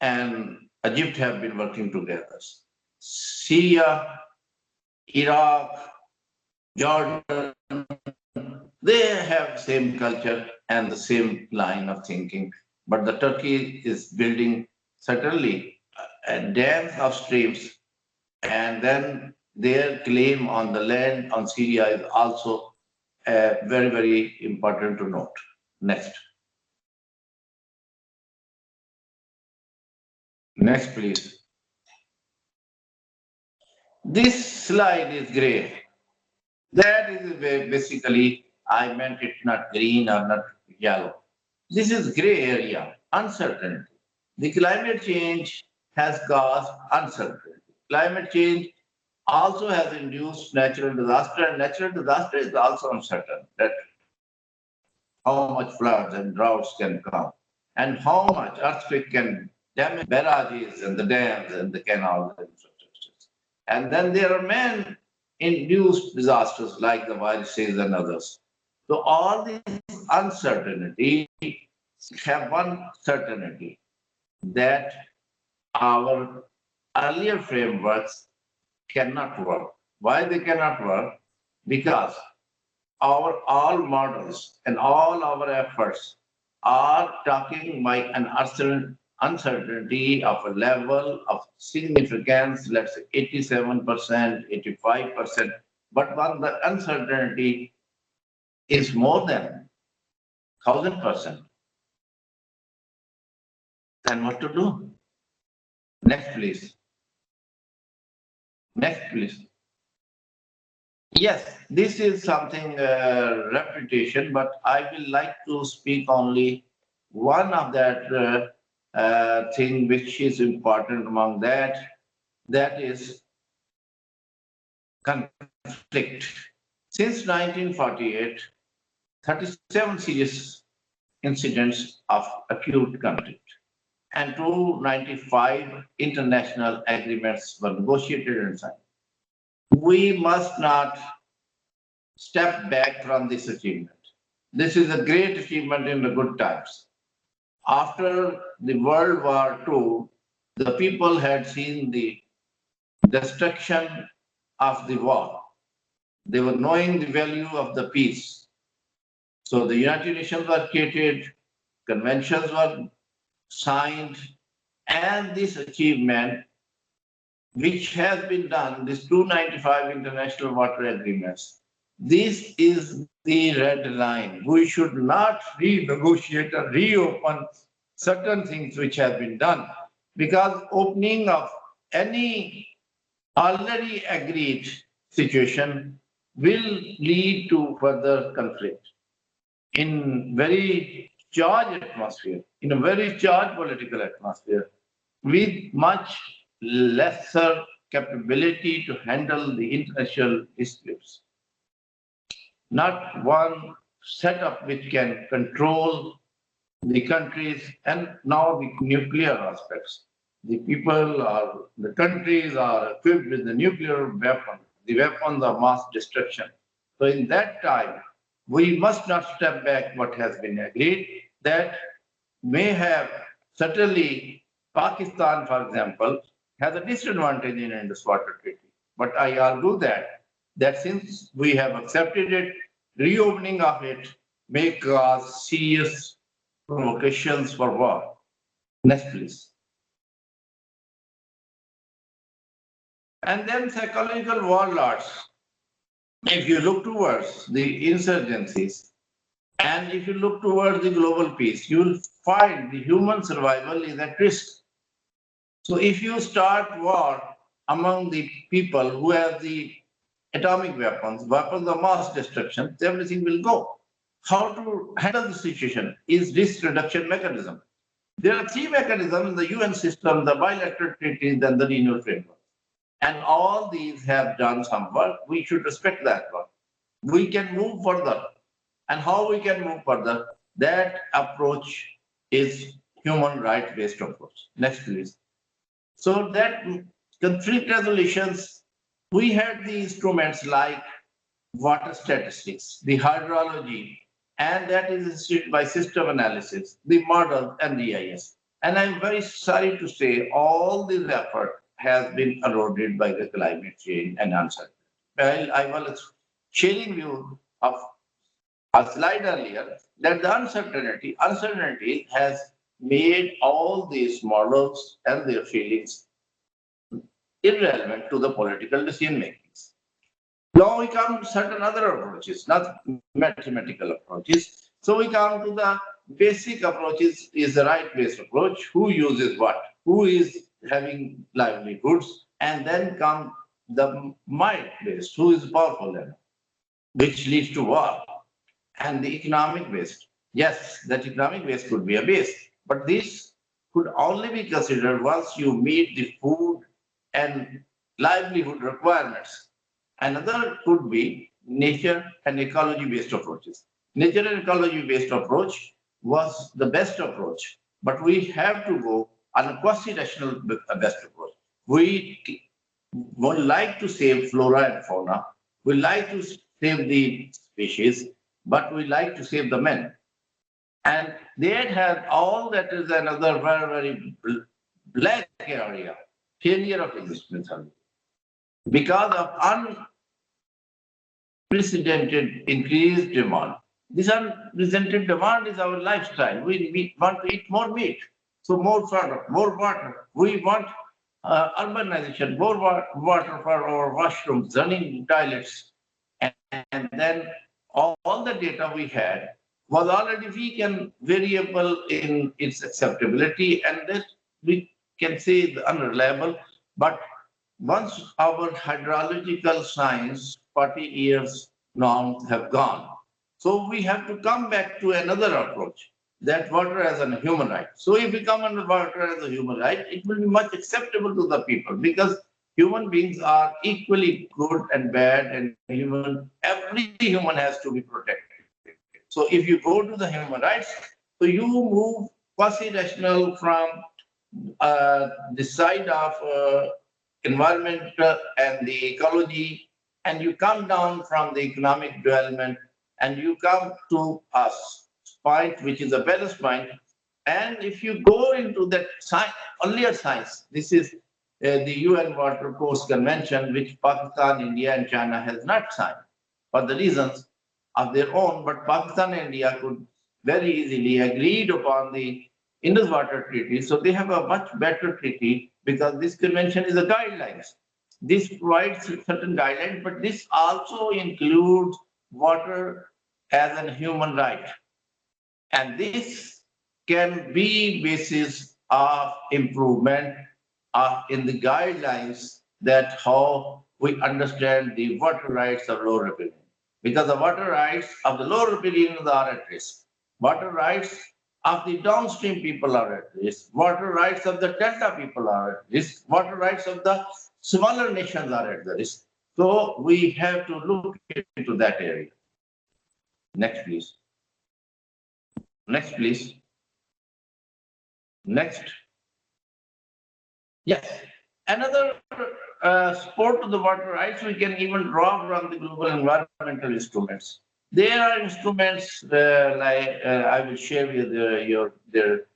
and Egypt have been working together. Syria, Iraq, Jordan, they have same culture and the same line of thinking. But the Turkey is building certainly dams of streams, and then their claim on the land on Syria is also very, very important to note. Next. Next, please. This slide is gray. That is basically, I meant it's not green or not yellow. This is gray area, uncertainty. The climate change has caused uncertainty. Climate change also has induced natural disaster, and natural disaster is also uncertain. That how much floods and droughts can come, and how much earthquake can damage barrages and the dams and the canals and infrastructures. And then there are man-induced disasters like the viruses and others. So all these uncertainty have one certainty, that our earlier frameworks cannot work. Why they cannot work? Because our all models and all our efforts are talking by an uncertainty of a level of significance, let's say 87%, 85%. But when the uncertainty is more than 1,000%, then what to do? Next, please. Next, please. Yes, this is something repetition, but I will like to speak only one of that thing which is important among that. That is conflict. Since 1948, 37 serious incidents of acute conflict and 295 international agreements were negotiated and signed. We must not step back from this achievement. This is a great achievement in the good times. After the World War II, the people had seen the destruction of the war. They were knowing the value of the peace. So the United Nations were created, conventions were signed, and this achievement, which has been done, these 295 international water agreements, this is the red line. We should not renegotiate or reopen certain things which have been done, because opening of any already agreed situation will lead to further conflict in very charged atmosphere, in a very charged political atmosphere, with much lesser capability to handle the international disputes. Not one setup which can control the countries, and now the nuclear aspects. The people or the countries are equipped with the nuclear weapon, the weapons of mass destruction. So in that time, we must not step back what has been agreed. That may have, certainly Pakistan, for example, has a disadvantage in Indus Water Treaty. But I argue that since we have accepted it, reopening of it may cause serious provocations for war. Next, please. And then psychological warlords. If you look towards the insurgencies, and if you look towards the global peace, you will find the human survival is at risk. So if you start war among the people who have the atomic weapons, weapons of mass destruction, everything will go. How to handle the situation is risk reduction mechanism. There are three mechanisms in the UN system: the bilateral treaties and the renewal framework. And all these have done some work. We should respect that work. We can move further. And how we can move further? That approach is human rights-based approach. Next, please. So that conflict resolutions, we had the instruments like water statistics, the hydrology, and that is instituted by system analysis, the model and the GIS. And I'm very sorry to say all this effort has been eroded by the climate change and uncertainty. Well, I was sharing you of a slide earlier that the uncertainty has made all these models and their feelings irrelevant to the political decision makings. Now we come to certain other approaches, not mathematical approaches. So we come to the basic approaches is the right-based approach. Who uses what? Who is having livelihoods? And then come the might-based, who is powerful enough, which leads to war. And the economic-based. Yes, that economic-based could be a base, but this could only be considered once you meet the food and livelihood requirements. Another could be nature and ecology-based approaches. Nature and ecology-based approach was the best approach, but we have to go on a quasi-rational best approach. We would like to save flora and fauna. We like to save the species, but we like to save the men. And they had all that is another very, very black area, failure of existence because of unprecedented increased demand. This unprecedented demand is our lifestyle. We want to eat more meat, so more product, more water. We want urbanization, more water for our washrooms, running toilets. And then all the data we had was already weak and variable in its acceptability, and that we can say the unreliable. But once our hydrological science 40 years norms have gone, so we have to come back to another approach, that water as a human right. So if we come under water as a human right, it will be much acceptable to the people because human beings are equally good and bad, and every human has to be protected. So if you go to the human rights, so you move quasi-rational from the side of environment and the ecology, and you come down from the economic development, and you come to a point which is a balance point. And if you go into that earlier science, this is the UN Water Course Convention, which Pakistan, India, and China has not signed for the reasons of their own, but Pakistan and India could very easily agreed upon the Indus Water Treaty. So they have a much better treaty because this convention is a guidelines. This provides certain guidelines, but this also includes water as a human right. And this can be basis of improvement in the guidelines that how we understand the water rights of lower riparian. Because the water rights of the lower riparians are at risk. Water rights of the downstream people are at risk. Water rights of the delta people are at risk. Water rights of the smaller nations are at the risk. So we have to look into that area. Next, please. Next, please. Next. Yes. Another support to the water rights we can even draw from the global environmental instruments. There are instruments like I will share with their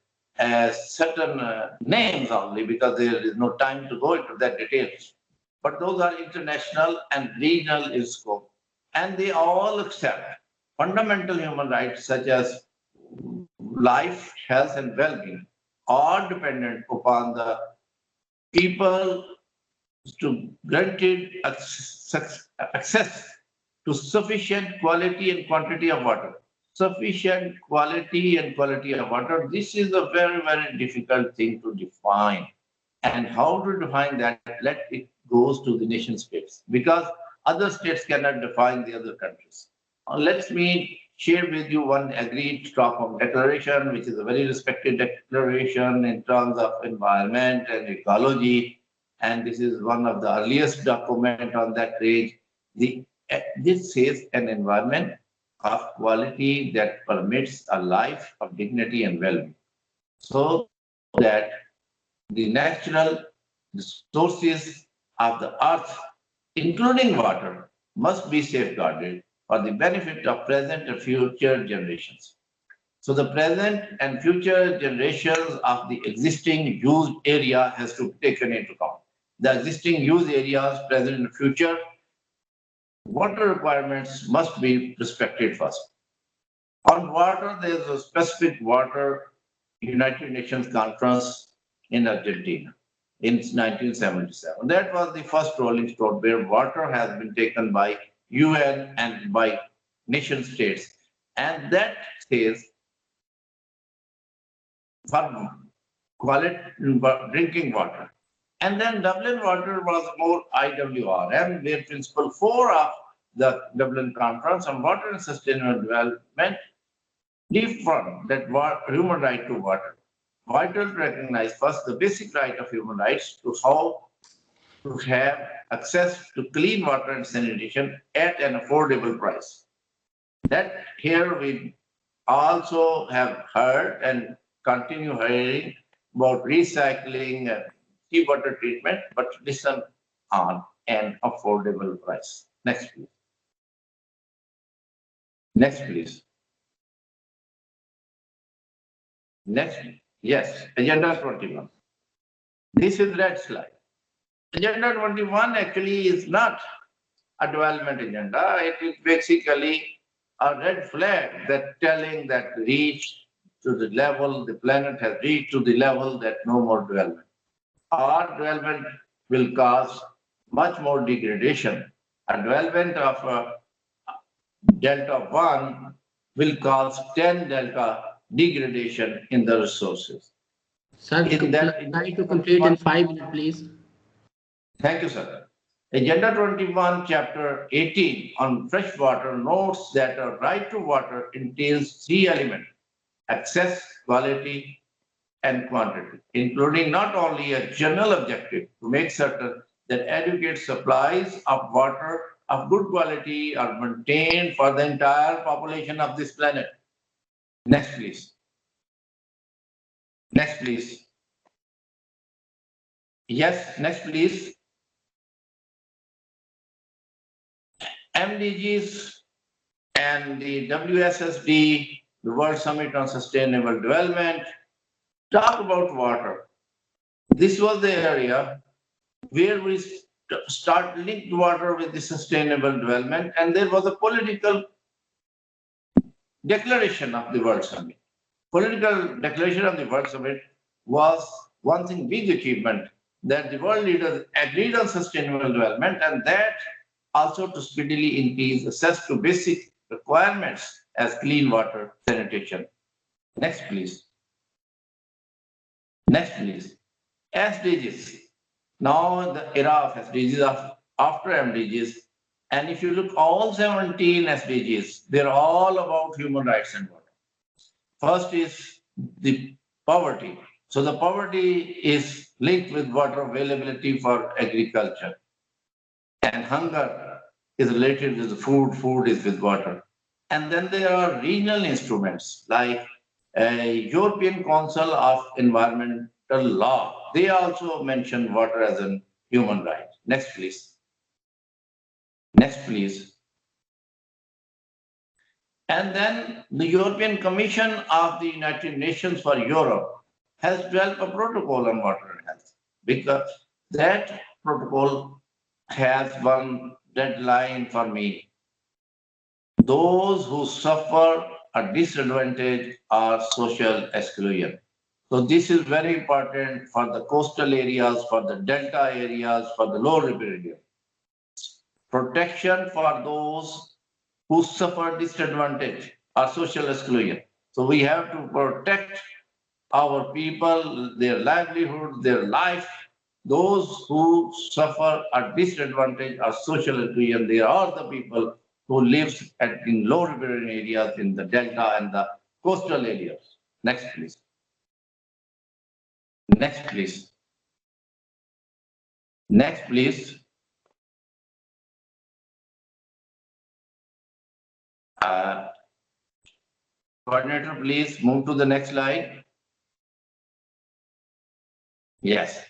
certain names only because there is no time to go into that details. But those are international and regional in scope, and they all accept fundamental human rights such as life, health, and well-being are dependent upon the people to granted access to sufficient quality and quantity of water. Sufficient quality and quality of water. This is a very, very difficult thing to define. And how to define that? Let it goes to the nation states because other states cannot define the other countries. Let me share with you one agreed Stockholm Declaration, which is a very respected declaration in terms of environment and ecology. And this is one of the earliest document on that range. This says an environment of quality that permits a life of dignity and well-being, so that the natural resources of the earth, including water, must be safeguarded for the benefit of present and future generations. So the present and future generations of the existing used area has to be taken into account. The existing used areas, present and future, water requirements must be respected first. On water, there is a specific water United Nations conference in Argentina in 1977. That was the first rolling stone where water has been taken by UN and by nation states. And that says for quality drinking water. And then Dublin water was more IWRM, where principle 4 of the Dublin Conference on Water and Sustainable Development reaffirmed that human right to water. Vital to recognize first the basic right of human rights to how to have access to clean water and sanitation at an affordable price. That here we also have heard and continue hearing about recycling and seawater treatment, but listen on an affordable price. Next, please. Next, please. Next, yes, Agenda 21. This is red slide. Agenda 21 actually is not a development agenda. It is basically a red flag that telling that reach to the level, the planet has reached to the level that no more development. Our development will cause much more degradation. A development of delta 1 will cause 10 delta degradation in the resources. Sir, try to complete in 5 minutes, please. Thank you, sir. Agenda 21, Chapter 18 on fresh water notes that a right to water entails 3 elements: access, quality, and quantity, including not only a general objective to make certain that adequate supplies of water of good quality are maintained for the entire population of this planet. Next, please. Next, please. Yes, next, please. MDGs and the WSSD, the World Summit on Sustainable Development, talk about water. This was the area where we start linked water with the sustainable development, and there was a political declaration of the World Summit. Political declaration of the World Summit was one thing, big achievement, that the world leaders agreed on sustainable development, and that also to speedily increase access to basic requirements as clean water, sanitation. Next, please. Next, please. SDGs. Now the era of SDGs, after MDGs, and if you look all 17 SDGs, they're all about human rights and water. First is the poverty. So the poverty is linked with water availability for agriculture. And hunger is related with food, food is with water. And then there are regional instruments like European Council of Environmental Law. They also mention water as a human right. Next, please. Next, please. And then the European Commission of the United Nations for Europe has developed a protocol on water and health, because that protocol has one deadline for me. Those who suffer a disadvantage or social exclusion. So this is very important for the coastal areas, for the delta areas, for the low river areas. Protection for those who suffer disadvantage or social exclusion. So we have to protect our people, their livelihood, their life. Those who suffer a disadvantage or social exclusion, they are the people who live in low riparian areas, in the delta and the coastal areas. Next, please. Next, please. Next, please. Coordinator, please move to the next slide. Yes.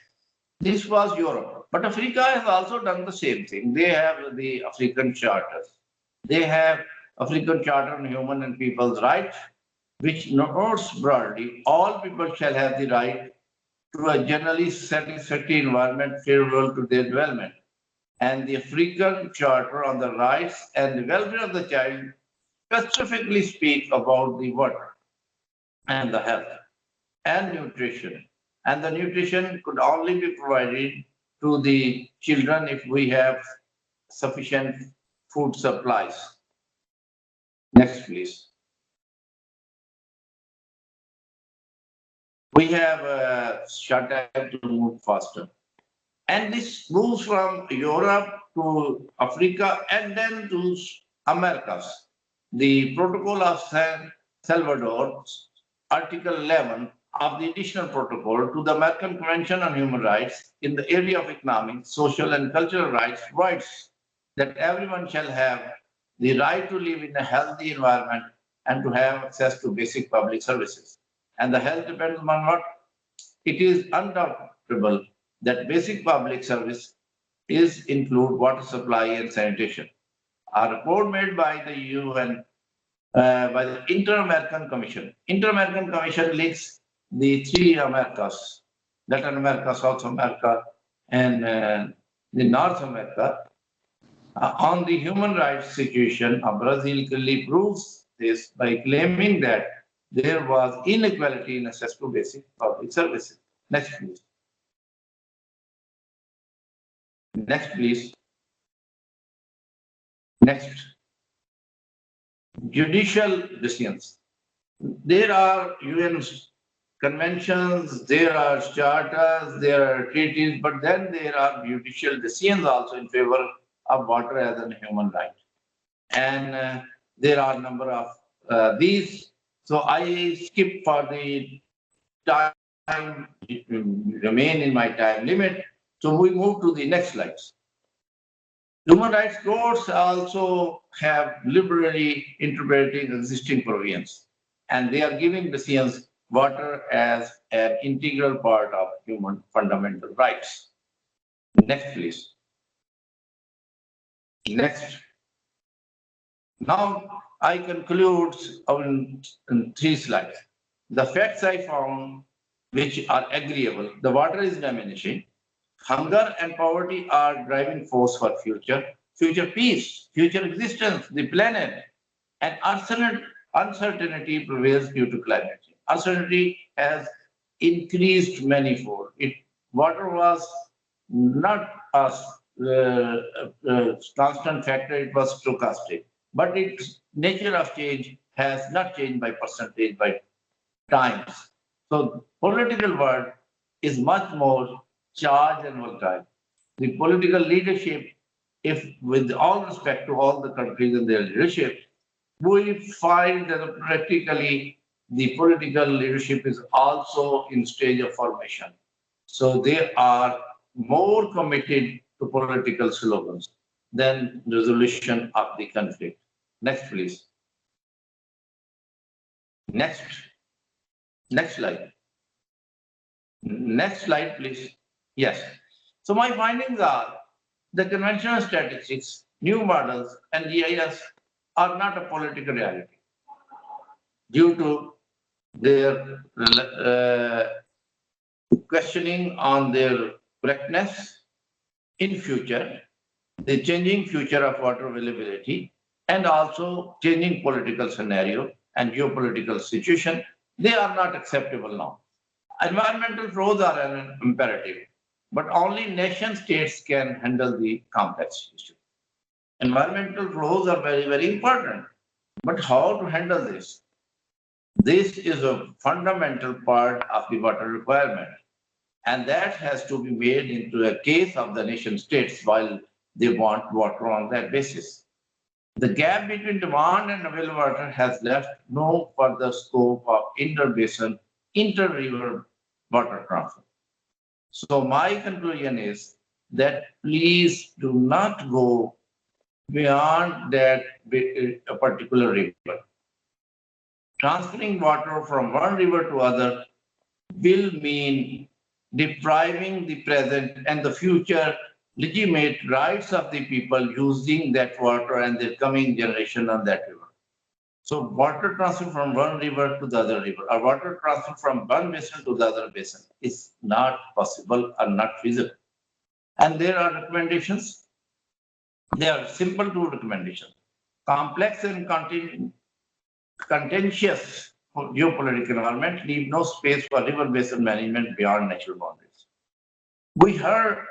This was Europe, but Africa has also done the same thing. They have the African charters. They have African Charter on Human and People's Rights. which notes broadly, all people shall have the right to a generally satisfactory environment favorable to their development. And the African Charter on the Rights and the Welfare of the Child specifically speak about the water and the health and nutrition. And the nutrition could only be provided to the children if we have sufficient food supplies. Next, please. We have a short time to move faster. And this moves from Europe to Africa and then to Americas. The Protocol of San Salvador, Article 11 of the additional protocol to the American Convention on Human Rights in the area of economic, social, and cultural rights provides that everyone shall have the right to live in a healthy environment and to have access to basic public services. And the health depends on what? It is undoubtable that basic public service is include water supply and sanitation. A report made by the UN, by the Inter-American Commission. Inter-American Commission links the three Americas, Latin America, South America, and the North America. On the human rights situation of Brazil clearly proves this by claiming that there was inequality in access to basic public services. Next, please. Next, please. Next. Judicial decisions. There are UN conventions, there are charters, there are treaties, but then there are judicial decisions also in favor of water as a human right. And there are a number of these. So I skip for the time, remain in my time limit. So we move to the next slides. Human rights courts also have liberally interpreting existing provisions, and they are giving decisions water as an integral part of human fundamental rights. Next, please. Next. Now, I conclude in 3 slides. The facts I found, which are agreeable, the water is diminishing. Hunger and poverty are driving force for future peace, future existence, the planet, and uncertainty prevails due to climate change. Uncertainty has increased manifold. Water was not a constant factor, it was stochastic. But its nature of change has not changed by percentage, by times. So political world is much more charged and volatile. The political leadership, if with all respect to all the countries and their leadership, we find that practically the political leadership is also in stage of formation. So they are more committed to political slogans than resolution of the conflict. Next, please. Next slide. Next slide, please. Yes. So my findings are the conventional statistics, new models, and GIS are not a political reality due to their questioning on their correctness in future, the changing future of water availability, and also changing political scenario and geopolitical situation. They are not acceptable now. Environmental flows are an imperative, but only nation states can handle the complex issue. Environmental flows are very, very important, but how to handle this? This is a fundamental part of the water requirement, and that has to be made into a case of the nation states while they want water on that basis. The gap between demand and available water has left no further scope of inter-basin, inter-river water transfer. So my conclusion is that please do not go beyond that a particular river. Transferring water from one river to other will mean depriving the present and the future legitimate rights of the people using that water and the coming generation on that river. So water transfer from one river to the other river, or water transfer from one basin to the other basin is not possible or not feasible. And there are recommendations. They are simple two recommendations. Complex and contentious geopolitical environment leave no space for river basin management beyond natural boundaries. We heard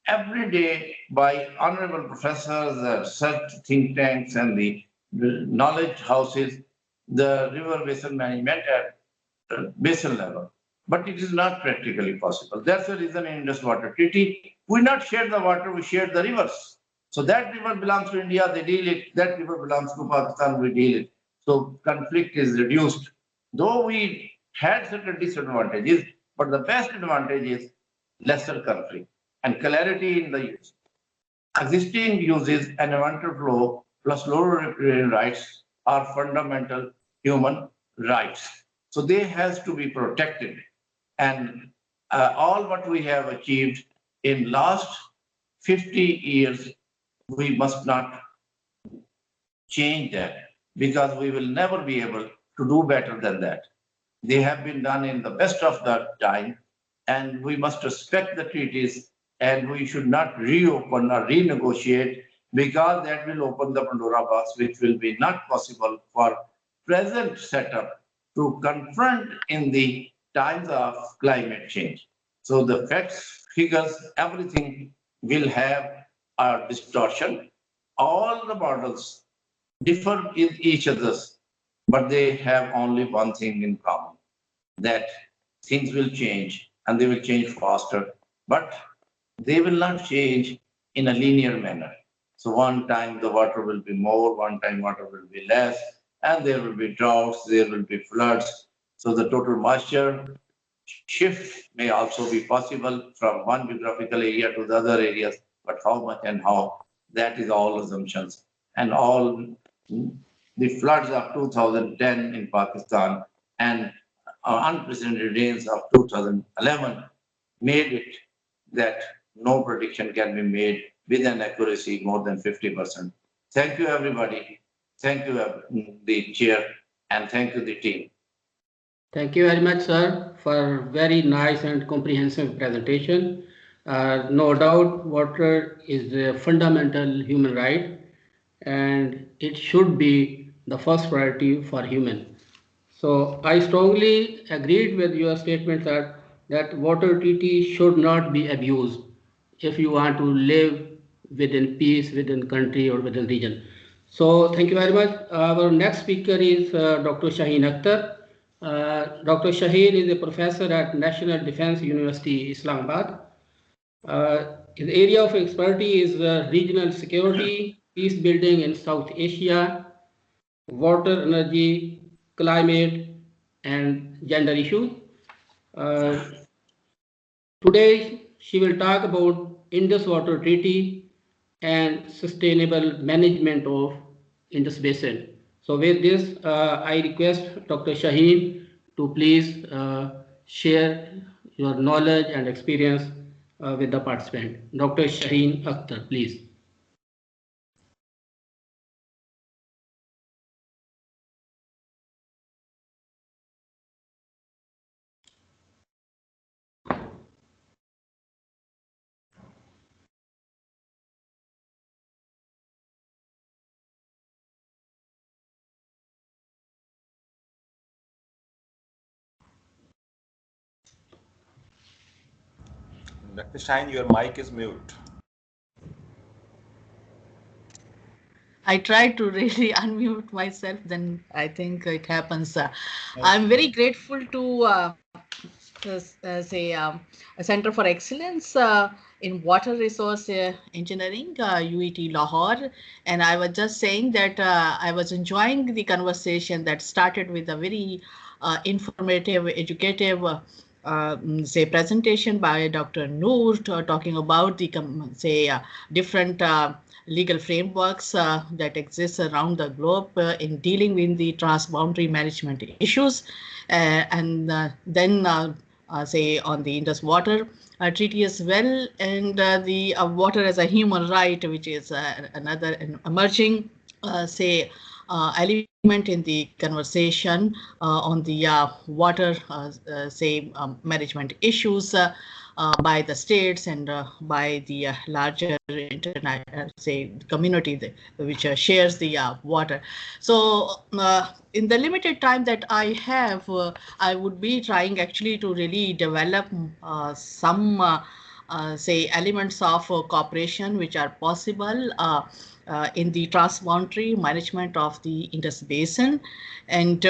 every day by honorable professors, research think tanks, and the knowledge houses, the river basin management at basin level. But it is not practically possible. That's the reason in Indus Water Treaty, we not share the water, we share the rivers. So that river belongs to India, they deal it. That river belongs to Pakistan, we deal it. So conflict is reduced. Though we had certain disadvantages, but the best advantage is lesser conflict and clarity in the use. Existing uses and environmental flow plus lower riparian rights are fundamental human rights. So they has to be protected. And all what we have achieved in last 50 years, we must not change that because we will never be able to do better than that. They have been done in the best of the time, and we must respect the treaties, and we should not reopen or renegotiate because that will open the Pandora box, which will be not possible for present setup to confront in the times of climate change. So the facts, figures, everything will have a distortion. All the models differ in each other's, but they have only one thing in common, that things will change and they will change faster, but they will not change in a linear manner. So one time the water will be more, one time water will be less, and there will be droughts, there will be floods. So the total moisture shift may also be possible from one geographical area to the other areas, but how much and how, that is all assumptions. And all the floods of 2010 in Pakistan and unprecedented rains of 2011 made it that no prediction can be made with an accuracy more than 50%. Thank you, everybody. Thank you, the chair, and thank you, the team. Thank you very much, sir, for very nice and comprehensive presentation. No doubt, water is a fundamental human right, and it should be the first priority for human. So I strongly agreed with your statement that water treaty should not be abused if you want to live within peace, within country or within region. So thank you very much. Our next speaker is Dr. Shareen Ahmed. Dr. Shareen is a professor at National Defense University, Islamabad. His area of expertise is regional security, peace building in South Asia, water, energy, climate, and gender issues. Today, she will talk about Indus Water Treaty and sustainable management of Indus Basin. So with this, I request Dr. Shareen to please share your knowledge and experience with the participant. Dr. Shareen Ahmed, please. Dr. Shine, your mic is mute. I tried to really unmute myself, then I think it happens. I'm very grateful to say a Center for Excellence in Water Resource Engineering, UET Lahore. And I was just saying that I was enjoying the conversation that started with a very informative, educative say presentation by Dr. Noor talking about the different legal frameworks that exist around the globe in dealing with the transboundary management issues, and then say on the Indus Water Treaty as well, and the water as a human right, which is another emerging element in the conversation on the water, management issues by the states and by the larger community which shares the water. So in the limited time that I have, I would be trying actually to really develop some elements of cooperation which are possible in the transboundary management of the Indus Basin, and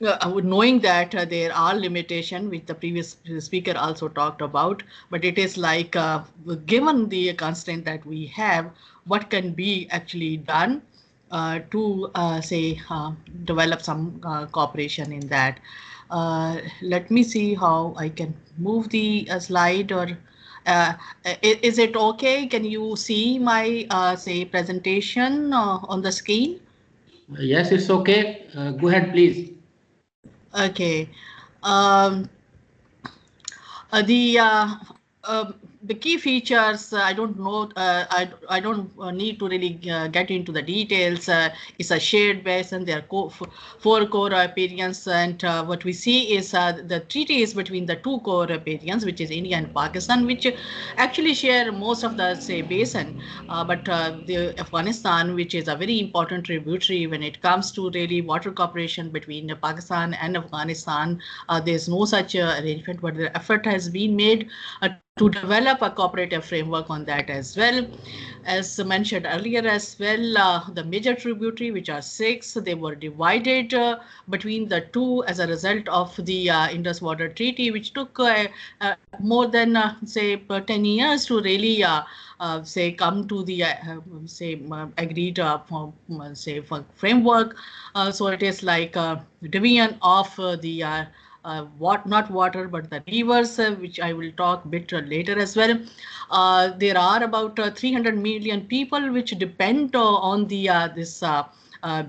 knowing that there are limitations, which the previous speaker also talked about, but it is like given the constraint that we have, what can be actually done to develop some cooperation in that. Let me see how I can move the slide, or is it okay? Can you see my presentation on the screen? Yes, it's okay. Go ahead, please. Okay. Um, the the key features, I don't know, I don't need to really get into the details. It's a shared basin. There are four core riparians, and what we see is the treaties between the two core riparians, which is India and Pakistan, which actually share most of the basin. But the Afghanistan, which is a very important tributary when it comes to really water cooperation between Pakistan and Afghanistan, there's no such arrangement, but the effort has been made to develop a cooperative framework on that as well. As mentioned earlier as well, the major tributary, which are 6, they were divided between the two as a result of the Indus Water Treaty, which took more than 10 years to really come to the agreed framework. So it is like division of the not water, but the rivers, which I will talk a bit later as well. There are about 300 million people which depend on the this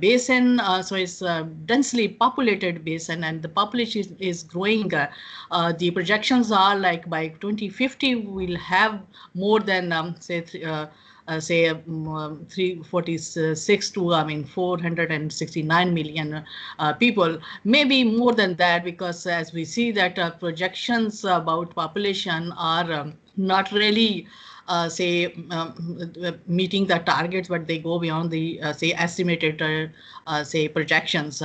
basin. So it's a densely populated basin, and the population is growing. The projections are like by 2050 we'll have more than 346 to 469 million people, maybe more than that, because as we see that projections about population are not really meeting the targets, but they go beyond the estimated projections.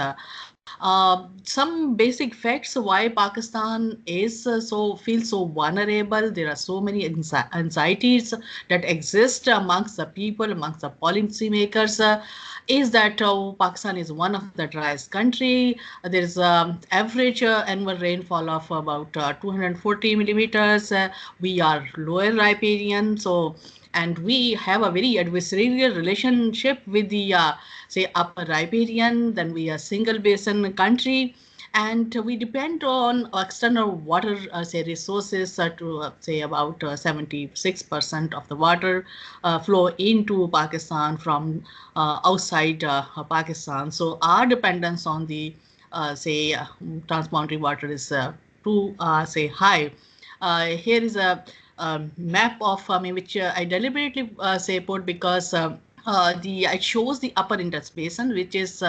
Some basic facts why Pakistan is feels so vulnerable. There are so many anxieties that exist amongst the people, amongst the policymakers. Is that Pakistan is one of the driest country. There is average annual rainfall of about 240 millimeters. We are lower riparian, so, and we have a very adversarial relationship with the upper riparian. Then we are single basin country, and we depend on external water resources to about 76% of the water flow into Pakistan from outside Pakistan. So our dependence on the transboundary water is too high. Here is a map of which I deliberately put because it shows the upper Indus Basin, which is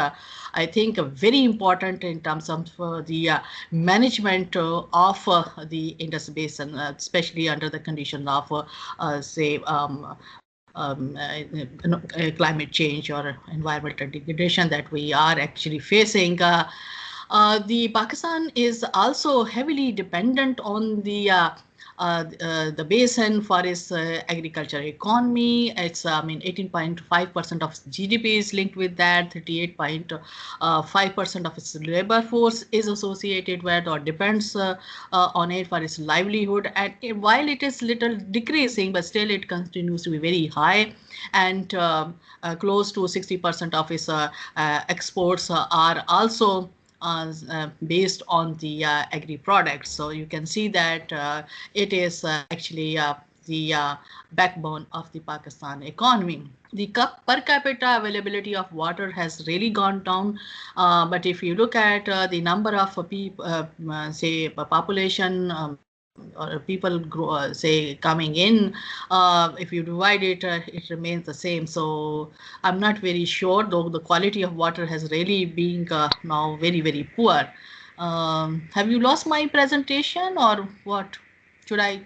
I think very important in terms of the management of the Indus Basin, especially under the condition of climate change or environmental degradation that we are actually facing. The Pakistan is also heavily dependent on the basin for its agriculture economy. It's 18.5% of GDP is linked with that. 38.5% of its labor force is associated with or depends on it for its livelihood. And while it is little decreasing, but still it continues to be very high, and close to 60% of its exports are also based on the agri products. So you can see that it is actually the backbone of the Pakistan economy. The per capita availability of water has really gone down, but if you look at the number of people, population or people grow, say coming in, if you divide it, it remains the same. So I'm not very sure, though the quality of water has really been now very, very poor. Have you lost my presentation or what? Should I